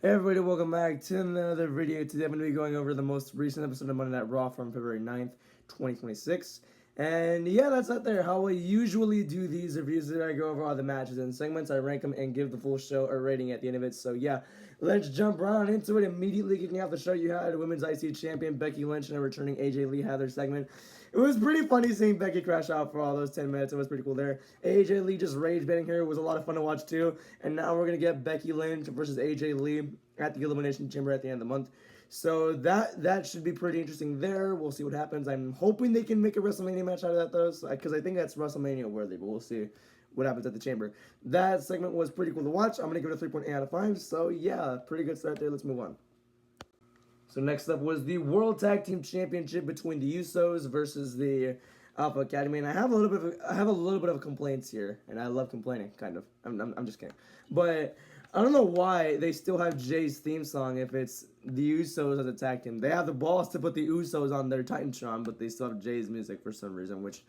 Hey everybody, welcome back to another video. Today I'm going to be going over the most recent episode of Monday Night Raw from February 9th, 2026. And yeah, that's out there. How I usually do these reviews that I go over all the matches and segments, I rank them and give the full show a rating at the end of it. So yeah, let's jump right into it. Immediately kicking off the show, you had Women's IC Champion Becky Lynch and a returning AJ Lee had their segment. It was pretty funny seeing Becky crash out for all those 10 minutes. It was pretty cool there. AJ Lee just rage baiting her. It was a lot of fun to watch too. And now we're going to get Becky Lynch versus AJ Lee at the Elimination Chamber at the end of the month. So that should be pretty interesting there. We'll see what happens. I'm hoping they can make a WrestleMania match out of that though, because I think that's WrestleMania worthy, but we'll see what happens at the Chamber. That segment was pretty cool to watch. I'm going to give it a 3.8 out of 5. So yeah, pretty good start there. Let's move on. So next up was the World Tag Team Championship between the Usos versus the Alpha Academy, and I have a little bit of complaints here, and I love complaining, kind of. I'm just kidding, but I don't know why they still have Jay's theme song if it's the Usos as a tag team. They have the balls to put the Usos on their Titantron, but they still have Jay's music for some reason, which.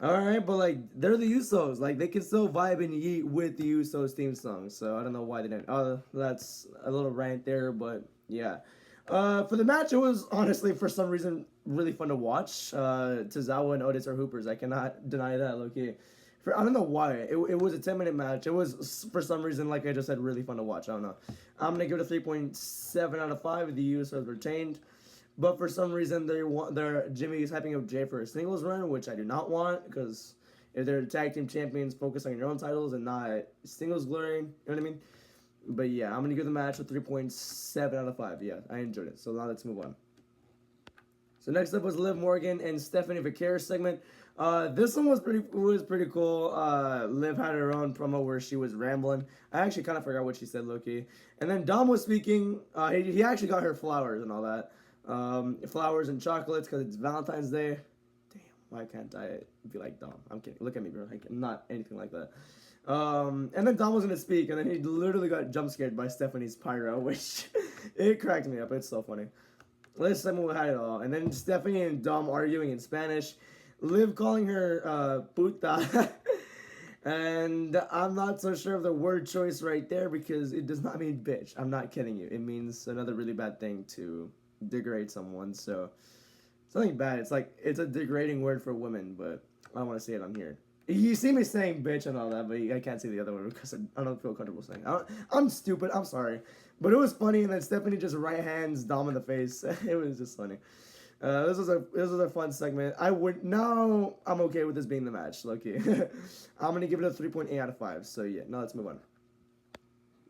Alright, but like they're the Usos. Like they can still vibe and yeet with the Usos theme song. So I don't know why they didn't. That's a little rant there, but yeah. For the match, it was honestly for some reason really fun to watch. Tozawa and Otis are hoopers. I cannot deny that. Low-key. I don't know why. It was a 10-minute match. It was for some reason, like I just said, really fun to watch. I don't know. I'm gonna give it a 3.7 out of 5. The Usos retained. But for some reason, Jimmy is hyping up Jay for a singles run, which I do not want, because if they're tag team champions, focus on your own titles and not singles glory. You know what I mean? But yeah, I'm gonna give the match a 3.7 out of 5. Yeah, I enjoyed it. So now let's move on. So next up was Liv Morgan and Stephanie Vaquer segment. This one was pretty cool. Liv had her own promo where she was rambling. I actually kind of forgot what she said, Loki. And then Dom was speaking. He actually got her flowers and all that. Flowers and chocolates because it's Valentine's Day. Damn, why can't I be like Dom? I'm kidding. Look at me, bro. I'm not anything like that. And then Dom was gonna speak, and then he literally got jump scared by Stephanie's pyro, which it cracked me up. It's so funny. Last time we had it all, and then Stephanie and Dom arguing in Spanish, Liv calling her puta, and I'm not so sure of the word choice right there because it does not mean bitch. I'm not kidding you. It means another really bad thing to degrade someone. So something bad. It's like it's a degrading word for women, but I don't want to say it on here. You see me saying bitch and all that, but I can't say the other one because I don't feel comfortable saying. I'm stupid. I'm sorry, but it was funny. And then Stephanie just right hands Dom in the face. It was just funny. This was a fun segment. Now I'm okay with this being the match. Loki. I'm gonna give it a 3.8 out of 5. So yeah, now let's move on.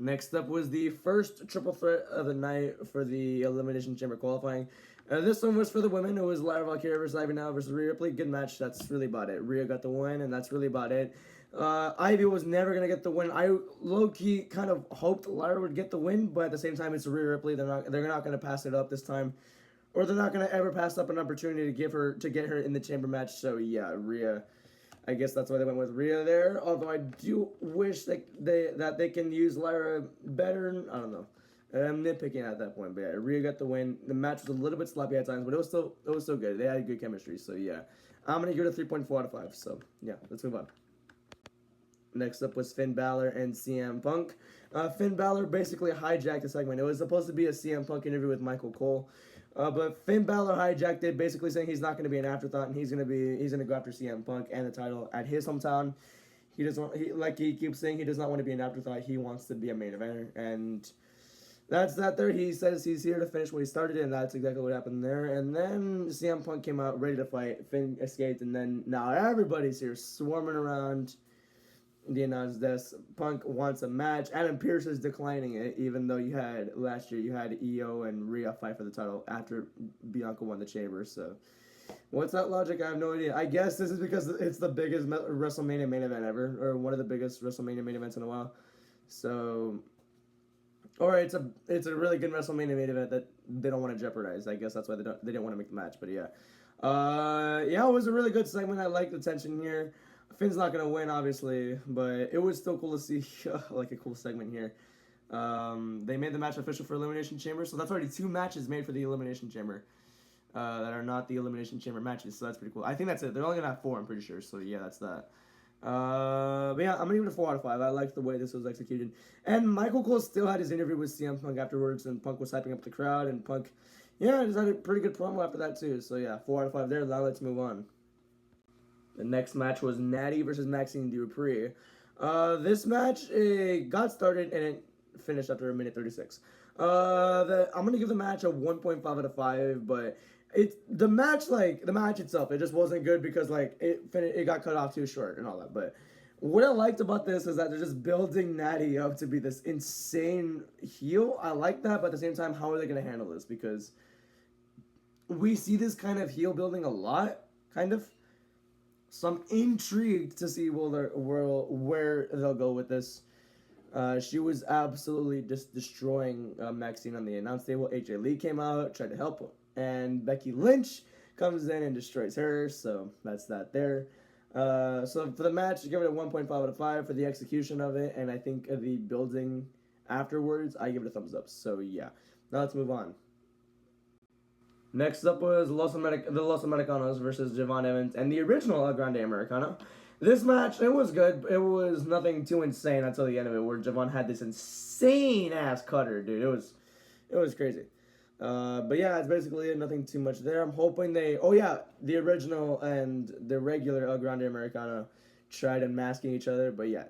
Next up was the first triple threat of the night for the Elimination Chamber qualifying. This one was for the women. It was Lyra Valkyria versus Ivy Now versus Rhea Ripley. Good match. That's really about it. Rhea got the win, and that's really about it. Ivy was never going to get the win. I low-key kind of hoped Lyra would get the win, but at the same time, it's Rhea Ripley. They're not going to pass it up this time. Or they're not going to ever pass up an opportunity to get her in the chamber match. So yeah, Rhea. I guess that's why they went with Rhea there. Although I do wish that they can use Lyra better. I don't know. I'm nitpicking at that point, but yeah, Rhea got the win. The match was a little bit sloppy at times, but it was still good. They had good chemistry, so yeah. I'm gonna give it a 3.4 out of 5. So yeah, let's move on. Next up was Finn Balor and CM Punk. Finn Balor basically hijacked the segment. It was supposed to be a CM Punk interview with Michael Cole. But Finn Balor hijacked it, basically saying he's not going to be an afterthought and he's going to go after CM Punk and the title at his hometown. Like he keeps saying, he does not want to be an afterthought. He wants to be a main eventer, and that's that. There, he says he's here to finish what he started, and that's exactly what happened there. And then CM Punk came out ready to fight. Finn escaped, and then now everybody's here swarming around the announce desk. Punk wants a match. Adam Pearce is declining it, even though last year you had Io and Rhea fight for the title after Bianca won the Chamber. So, what's that logic? I have no idea. I guess this is because it's the biggest WrestleMania main event ever, or one of the biggest WrestleMania main events in a while. So, or it's a really good WrestleMania main event that they don't want to jeopardize. I guess that's why they didn't want to make the match. But yeah, yeah, it was a really good segment. I like the tension here. Finn's not going to win, obviously, but it was still cool to see, like, a cool segment here. They made the match official for Elimination Chamber, so that's already 2 matches made for the Elimination Chamber that are not the Elimination Chamber matches, so that's pretty cool. I think that's it. They're only going to have 4, I'm pretty sure, so yeah, that's that. But But yeah, I'm gonna give it a 4 out of 5. I liked the way this was executed. And Michael Cole still had his interview with CM Punk afterwards, and Punk was hyping up the crowd, and Punk, yeah, just had a pretty good promo after that too. So yeah, 4 out of 5 there. Now let's move on. The next match was Natty versus Maxine Dupree. This match got started and it finished after a minute 36. I'm gonna give the match a 1.5 out of 5, but the match itself, it just wasn't good because like it got cut off too short and all that. But what I liked about this is that they're just building Natty up to be this insane heel. I like that, but at the same time, how are they gonna handle this? Because we see this kind of heel building a lot, kind of. So I'm intrigued to see where they'll go with this. She was absolutely just destroying Maxine on the announce table. AJ Lee came out, tried to help, and Becky Lynch comes in and destroys her. So that's that there. So for the match, I give it a 1.5 out of 5 for the execution of it, and I think the building afterwards, I give it a thumbs up. So yeah, now let's move on. Next up was the Los Americanos versus Javon Evans and the original El Grande Americano. This match, it was good. It was nothing too insane until the end of it, where Javon had this insane ass cutter, dude. It was crazy. But yeah, it's basically nothing too much there. I'm hoping the original and the regular El Grande Americano tried unmasking each other. But yeah,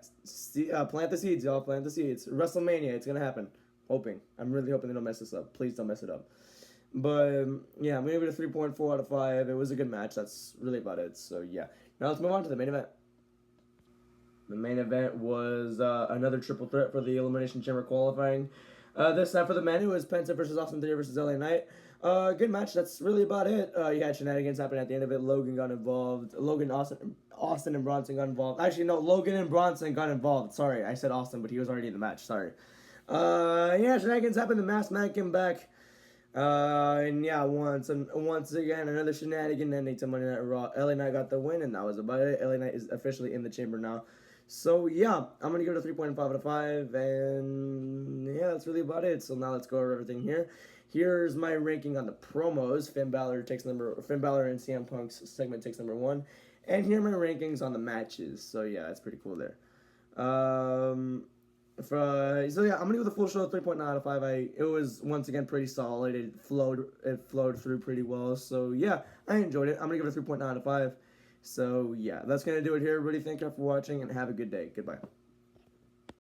plant the seeds, y'all. Plant the seeds. WrestleMania, it's gonna happen. I'm really hoping they don't mess this up. Please don't mess it up. But yeah, I'm gonna give it a 3.4 out of 5. It was a good match. That's really about it. So yeah, now let's move on to the main event. The main event was another triple threat for the Elimination Chamber qualifying. This time for the men, it was Penta versus Austin Theory versus LA Knight. Good match. That's really about it. You had shenanigans happen at the end of it. Logan got involved. Austin and Bronson got involved. Actually, no, Logan and Bronson got involved. Sorry, I said Austin, but he was already in the match. Sorry. Yeah, shenanigans happened. The masked man came back. And yeah, once again, another shenanigan ending to Monday Night Raw. LA Knight got the win, and that was about it. LA Knight is officially in the chamber now. So yeah, I'm gonna give it a 3.5 out of 5, and yeah, that's really about it. So now let's go over everything here. Here's my ranking on the promos. Finn Balor and CM Punk's segment takes number 1, and here are my rankings on the matches. So yeah, that's pretty cool there. So yeah, I'm gonna give the full show a 3.9 out of 5. It was once again pretty solid. It flowed through pretty well. So yeah, I enjoyed it. I'm gonna give it a 3.9 out of 5. So yeah, that's gonna do it here, everybody. Thank you for watching and have a good day. Goodbye.